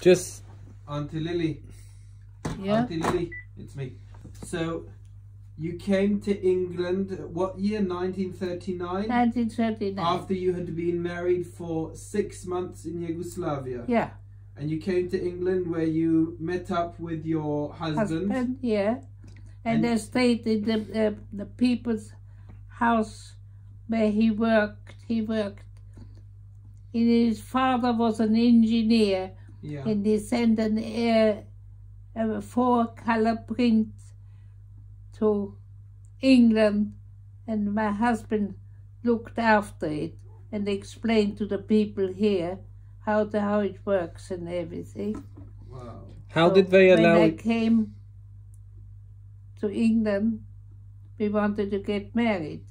Just Auntie Lily. Yeah. Auntie Lily, it's me. So, you came to England, what year? 1939? 1939. After you had been married for 6 months in Yugoslavia. Yeah. And you came to England where you met up with your husband. Yeah. And they stayed in the people's house where he worked. And his father was an engineer. Yeah. And he sent a 4-color print to England, and my husband looked after it and explained to the people here how it works and everything. Wow. how did they allow? When I came to England, we wanted to get married.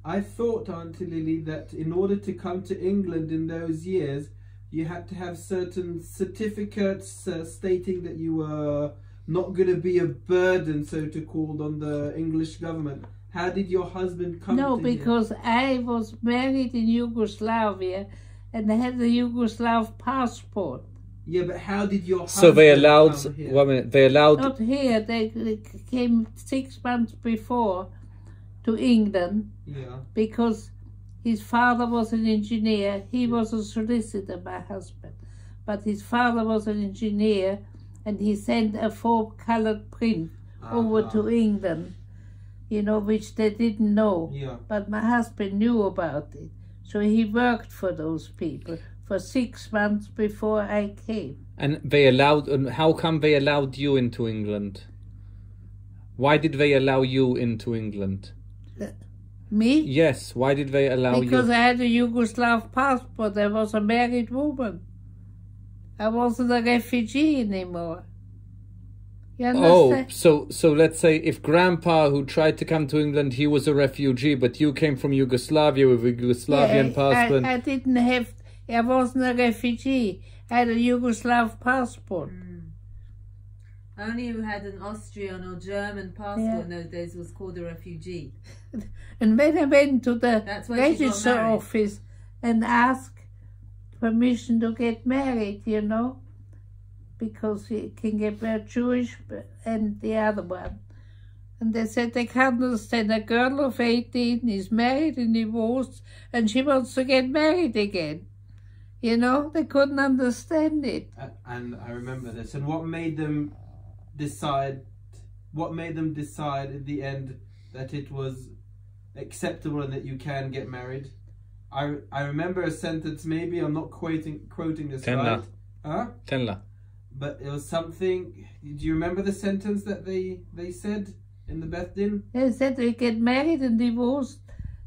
I thought, Auntie Lily, that in order to come to England in those years, you had to have certain certificates stating that you were not going to be a burden, so to call, on the English government. How did your husband come to No, here? because I was married in Yugoslavia and I had a Yugoslav passport. Yeah, but how did your husband So they allowed. come here? 1 minute. They allowed. Not here, they came 6 months before to England Yeah. because his father was an engineer. He was a solicitor, my husband. But his father was an engineer and he sent a 4-colored print over to England, you know, which they didn't know. Yeah. But my husband knew about it. So he worked for those people for 6 months before I came. And they allowed. And how come they allowed you into England? Why did they allow you into England? Me? Yes. Why did they allow Because you? I had a Yugoslav passport. I was a married woman. I wasn't a refugee anymore. You Oh, understand? so let's say if Grandpa, who tried to come to England, he was a refugee, but you came from Yugoslavia with a Yugoslavian passport. I didn't have, I wasn't a refugee. I had a Yugoslav passport. Only who had an Austrian or German passport in those days was called a refugee. And when I went to the That's why she got register married. office and asked permission to get married, you know, because you can get married Jewish and the other one. And they said they can't understand a girl of 18 is married and divorced and she wants to get married again. You know, they couldn't understand it. And I remember this. And what made them decide? What made them decide in the end that it was acceptable and that you can get married? I remember a sentence. Maybe I'm not quoting this right. Huh? Tenla. But it was something. Do you remember the sentence that they said in the Beth Din? They said they get married and divorced,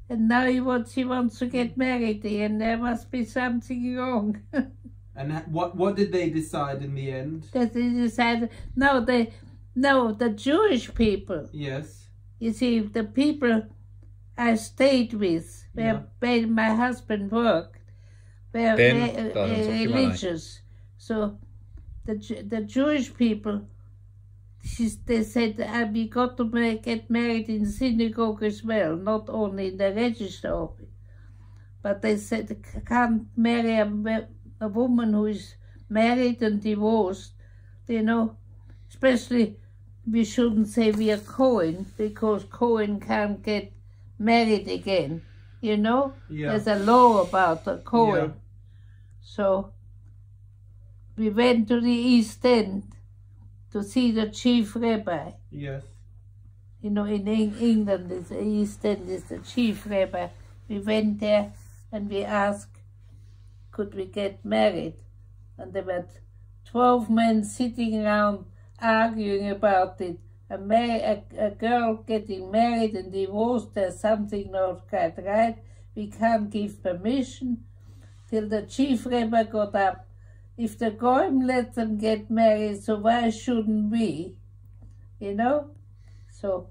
and now she wants to get married again. There must be something wrong. And what did they decide in the end? That they decided, the Jewish people. Yes. You see, the people I stayed with, where my husband worked, were religious. So the Jewish people, they said, we got to get married in synagogue as well, not only in the register office. But they said, can't marry a woman who is married and divorced, you know, especially we shouldn't say we are Cohen, because Cohen can't get married again, you know? Yeah. There's a law about a Cohen. Yeah. So we went to the East End to see the chief rabbi. Yes. You know, in England, the East End is the chief rabbi. We went there and we asked, could we get married? And there were 12 men sitting around arguing about it. A girl getting married and divorced, there's something not quite right. We can't give permission. Till the chief rabbi got up. If the Goyim let them get married, so why shouldn't we? You know? So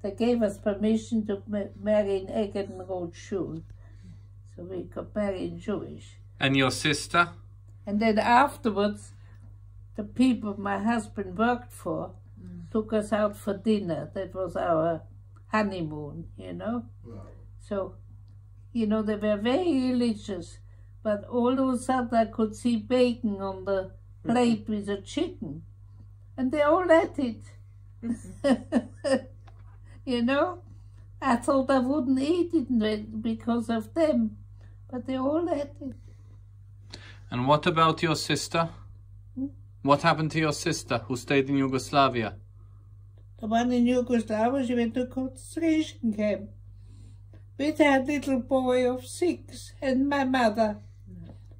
they gave us permission to marry in Eggeden Road Shul. So we got married Jewish. And your sister? And then afterwards, the people my husband worked for took us out for dinner. That was our honeymoon, you know. Wow. So, you know, they were very religious. But all of a sudden I could see bacon on the plate with a chicken. And they all ate it. You know? I thought I wouldn't eat it because of them. But they all ate it. And what about your sister? What happened to your sister who stayed in Yugoslavia? The one in Yugoslavia, she went to concentration camp with her little boy of 6 and my mother.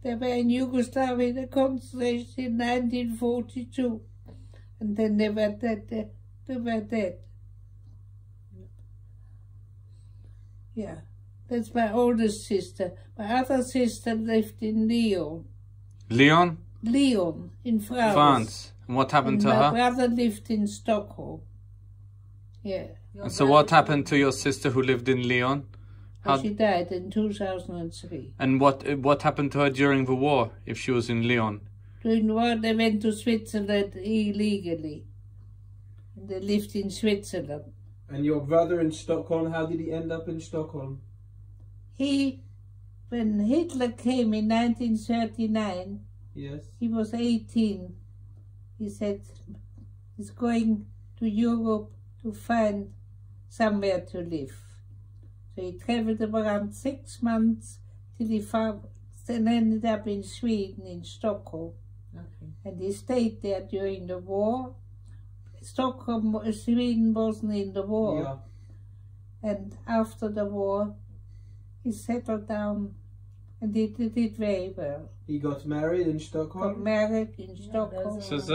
They were in Yugoslavia in the concentration in 1942. And then they were dead. They were dead. Yeah, that's my oldest sister. My other sister lived in Lyon. Lyon? Lyon, in France. France. And what happened to My her? brother lived in Stockholm. Yeah. And so what happened to your sister who lived in Lyon? She died in 2003. And what happened to her during the war, if she was in Lyon? During the war, they went to Switzerland illegally. And they lived in Switzerland. And your brother in Stockholm, how did he end up in Stockholm? When Hitler came in 1939, Yes. he was 18. He said he's going to Europe to find somewhere to live. So he traveled around 6 months till he then ended up in Sweden, in Stockholm. Okay. And he stayed there during the war. Sweden wasn't in the war. Yeah. And after the war, he settled down and he did it very well. He got married in Got Stockholm. married in Stockholm. Says,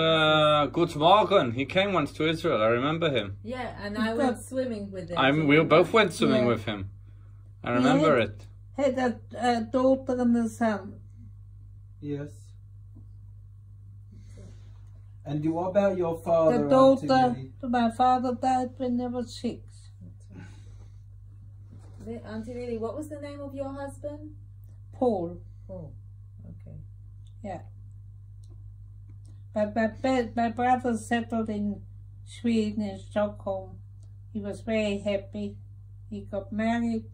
Good morgen. He came once to Israel. I remember him. Yeah, and I went swimming with him. We both went swimming Yeah. with him. I remember it. Had a daughter and a son. Yes. And what about your father? The daughter, Auntie Lily? my father died when I was 6. Auntie Lily, what was the name of your husband? Paul. Oh, okay. Yeah. But my brother settled in Sweden, in Stockholm. He was very happy. He got married.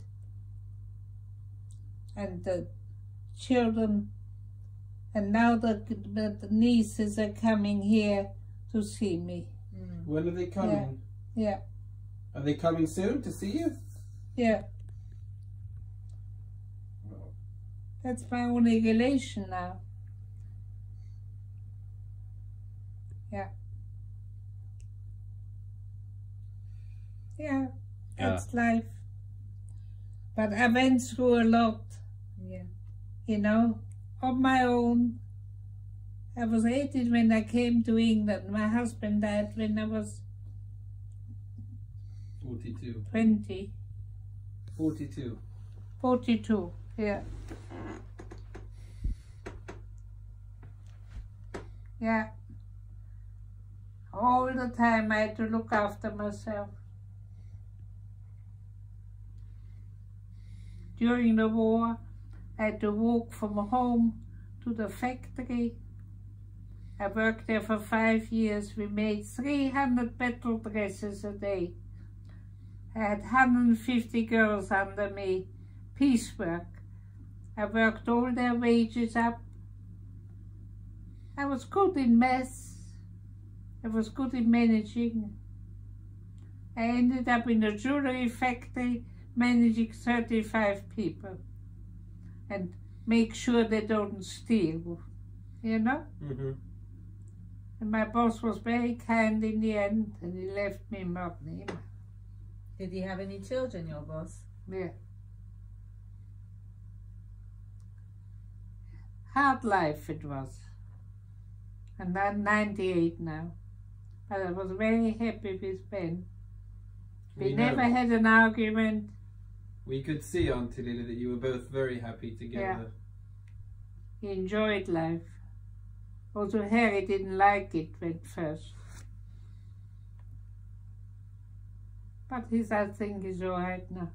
And the children, and now the nieces are coming here to see me. When are they coming? Yeah, Are they coming soon to see you? yeah. That's my only relation now. Yeah. Yeah, that's life. But I went through a lot. Yeah. You know, on my own. I was 18 when I came to England. My husband died when I was 42. 20, 42. 42, yeah. Yeah. All the time I had to look after myself. During the war, I had to walk from home to the factory. I worked there for 5 years. We made 300 battle dresses a day. I had 150 girls under me, piecework. I worked all their wages up. I was good in maths. I was good in managing. I ended up in a jewelry factory managing 35 people and make sure they don't steal, you know? Mm-hmm. And my boss was very kind in the end, and he left me money. Did he have any children, your boss? Yeah. Hard life it was. And I'm 98 now. But I was very happy with Ben. We never had an argument. We could see, Auntie Lily, that you were both very happy together. He enjoyed life. Also Harry didn't like it at first. But I think he's all right now.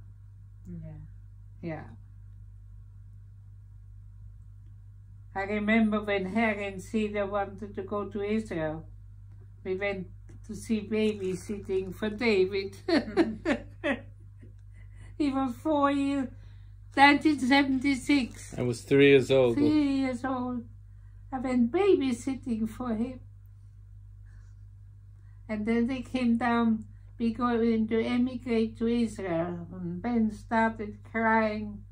Yeah. Yeah. I remember when Harry and Cedar wanted to go to Israel. We went to see babysitting for David. He was 4 years, 1976. I was 3 years old. 3 years old. I went babysitting for him. And then they came down, we going to emigrate to Israel. And Ben started crying.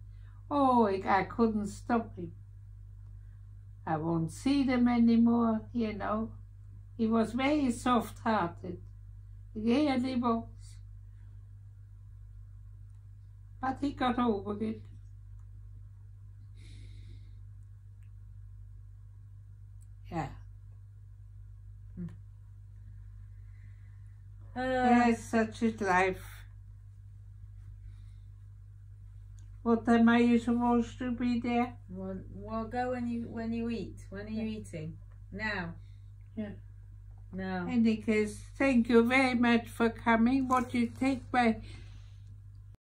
Oh, I couldn't stop him. I won't see them anymore, you know. He was very soft-hearted. Really was. But he got over it. Yeah. Yes, such is life. What time are you supposed to be there? Well, go when you eat. When are you eating? Now. Yeah. Now. In any case, thank you very much for coming. What you take my